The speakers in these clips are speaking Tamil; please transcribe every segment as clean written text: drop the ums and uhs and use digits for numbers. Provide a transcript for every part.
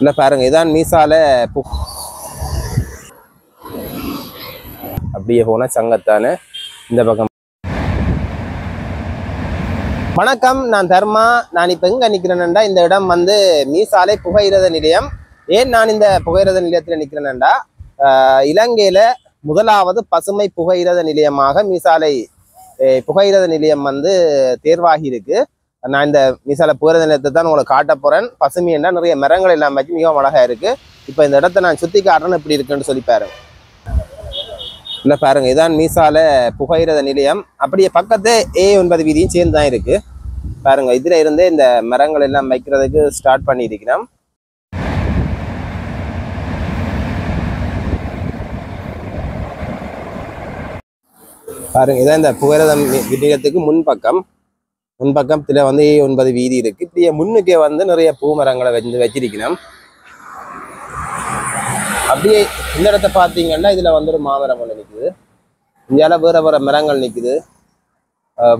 இல்ல பாருங்க, இதான் மீசால அப்படியே போன சங்கத்தானே இந்த பக்கம். வணக்கம், நான் தர்மா. நான் இப்ப எங்க நிக்கிறேன்டா, இந்த இடம் வந்து மீசாலை புகையிரத நிலையம். ஏன் நான் இந்த புகையிரத நிலையத்துல நிக்கிறேன்டா, இலங்கையில முதலாவது பசுமை புகையிரத நிலையமாக மீசாலை புகையிரத நிலையம் வந்து தேர்வாகி இருக்கு. நான் இந்த மீசாலை புகையிரத நிலையத்தை தான் உங்களுக்கு காட்ட போறேன். பசுமைன்னா நிறைய மரங்கள் எல்லாம் வச்சு மிகவும் அழகா இருக்கு. இப்ப இந்த இடத்த நான் சுத்தி காட்டுறேன் எப்படி இருக்குன்னு சொல்லி பாருங்க. இல்ல பாருங்க, இதான் மீசால புகையிரத நிலையம். அப்படியே பக்கத்து A9 வீதியும் சேர்ந்து தான் இருக்கு. பாருங்க, இதுல இருந்தே இந்த மரங்கள் எல்லாம் வைக்கிறதுக்கு ஸ்டார்ட் பண்ணி இருக்கிறோம். பாருங்க, இதான் இந்த புகையிரத நிலையத்துக்கு முன்பக்கத்துல வந்து A9 வீதி இருக்கு. இப்படியே முன்னுக்கே வந்து நிறைய பூ மரங்களை வச்சிருக்கிறோம். அப்படியே இந்த இடத்த பார்த்தீங்கன்னா இதுல வந்து ஒரு மாமரம் ஒன்று நிற்குது. இந்தியாவில் வேற வேற மரங்கள் நிற்குது.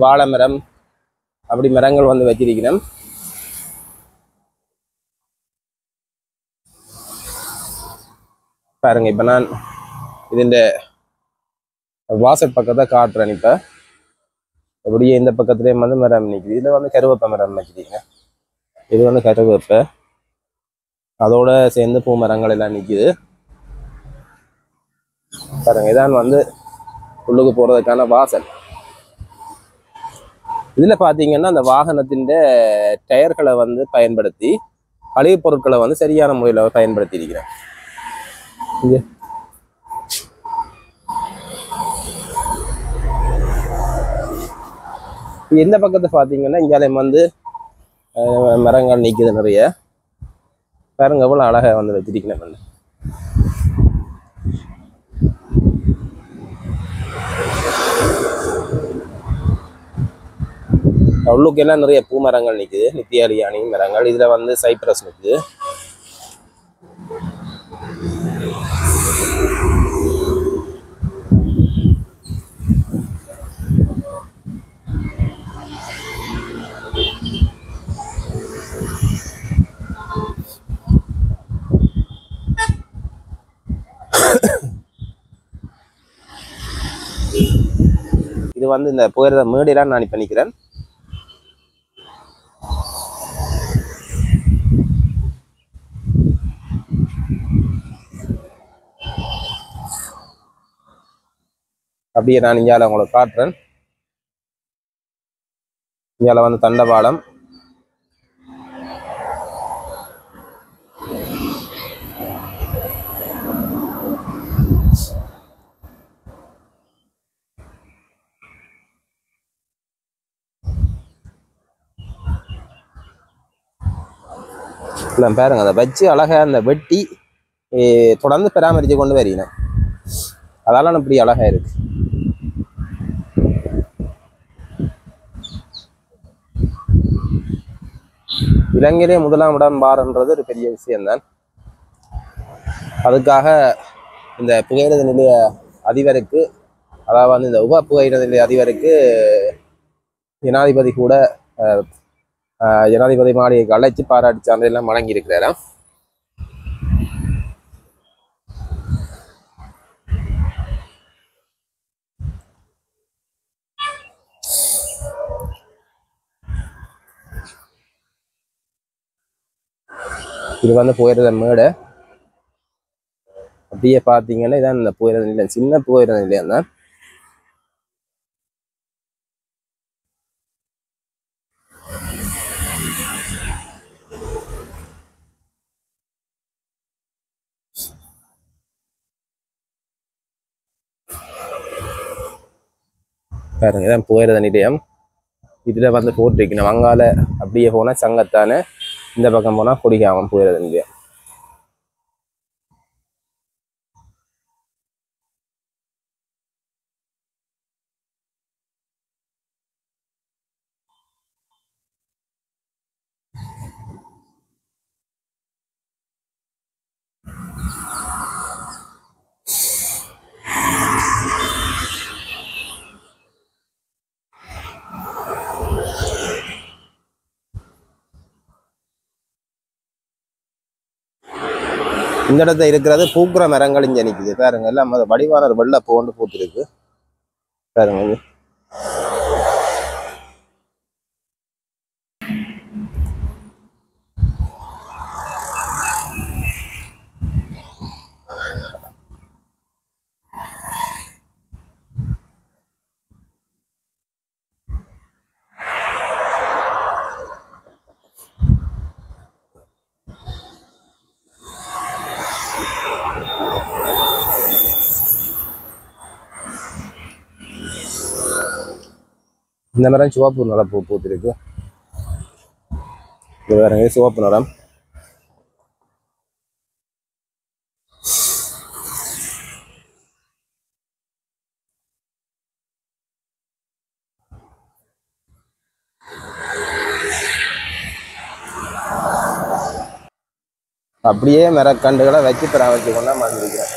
வாழை மரம் அப்படி மரங்கள் வந்து வச்சிருக்கிறோம். பாருங்க, இப்ப நான் இதுண்ட வாசல் பக்கத்தை காட்டுறேன். இப்ப அப்படியே இந்த பக்கத்துலேயும் வந்து மரம் நிற்குது. இதுல வந்து கருவேப்ப மரம் வச்சிருக்கீங்க. இது வந்து கருவேப்ப, அதோட சேர்ந்து பூ மரங்கள் எல்லாம் நிற்குது. பாருங்க, இதான் வந்து உள்ளுக்கு போறதுக்கான வாசல். இதுல பாத்தீங்கன்னா அந்த வாகனத்தின் டயர்களை வந்து பயன்படுத்தி கழிவுப் பொருட்களை வந்து சரியான முறையில் பயன்படுத்தி இருக்கிறேன். எந்த பக்கத்தை பார்த்தீங்கன்னா இங்காலயம் வந்து மரங்கள் நிற்குது நிறைய. பாருங்க எவ்வளோ அழகா வந்து வச்சிருக்கிறேன். உள்ளுக்கு எல்லாம் நிறைய பூ மரங்கள் நிற்குது, நித்தியாலியானி மரங்கள். இதுல வந்து சைப்ரஸ் நிற்குது. இது வந்து இந்த புகையிரத மேடையெல்லாம் நான் இப்ப நிக்கிறேன். அப்படியே நான் இங்கால உங்களுக்கு காட்டுறேன். இங்கால வந்து தண்டவாளம். இல்லை பாருங்க, அதை வச்சு அழகா அந்த வெட்டி தொடர்ந்து பராமரித்து கொண்டு வரீங்க. அதெல்லாம் இப்படி அழகா இருக்கு. இலங்கையிலே முதலாம் இடம் பாருன்றது ஒரு பெரிய விஷயம்தான். அதுக்காக இந்த புகையிரத நிலைய அதிபருக்கு, அதாவது வந்து இந்த உப புகையிரத நிலைய அதிபருக்கு ஜனாதிபதி கூட ஜனாதிபதி மாளிகைக்கு அழைச்சி பாராட்டு சான்றிதழ் வழங்கி இருக்கிறாராம். இது வந்து புகையிரத மேடை. அப்படியே பார்த்தீங்கன்னா இதான் இந்த புகையிரத நிலையம், சின்ன புகையிரத நிலையம் தான். பாருங்க, இதான் புகையிரத நிலையம். இதுல வந்து போட்டிருக்கணும் வங்காள. அப்படியே போனா சங்கத்தானே, இந்த பக்கம் போனா கொடிகாமம் புகையிரத நிலையம். இந்த இடத்துல இருக்கிறது பூக்குற மரங்கள் இங்கே நிற்குது பாருங்க. எல்லாம் வடிவான ஒரு வெள்ளை பூண்டு பூத்திருக்கு பாருங்க. இந்த மரம் சிவப்பு நல்லா பூத்திருக்கு. இது பாருங்க சிவப்பு நிறம். அப்படியே மரக்கண்டுகளை வச்சு பராமரிச்சு கொண்டா மாற்றிருக்கிறேன்.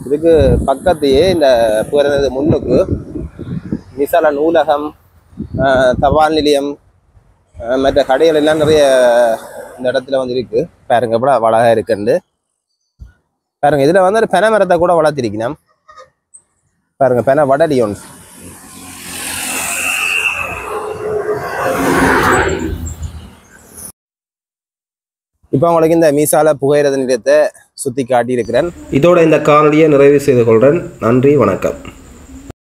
இதுக்கு பக்கத்தையே இந்த புகிறது முன்னுக்கு விசால நூலகம், தபால் நிலையம், மற்ற கடைகள் எல்லாம் நிறைய இந்த இடத்துல வந்து இருக்கு பாருங்க. கூட அழகா இருக்குண்டு பாருங்க. இதுல வந்து ஒரு பென மரத்தை கூட வளர்த்திருக்கணும் பாருங்க. பென வடலி ஒன்று. இப்போ உங்களுக்கு இந்த மீசால புகையிரத நிலையத்தை சுற்றி காட்டியிருக்கிறேன். இதோட இந்த காணொலியை நிறைவு செய்து கொள்கிறேன். நன்றி, வணக்கம்.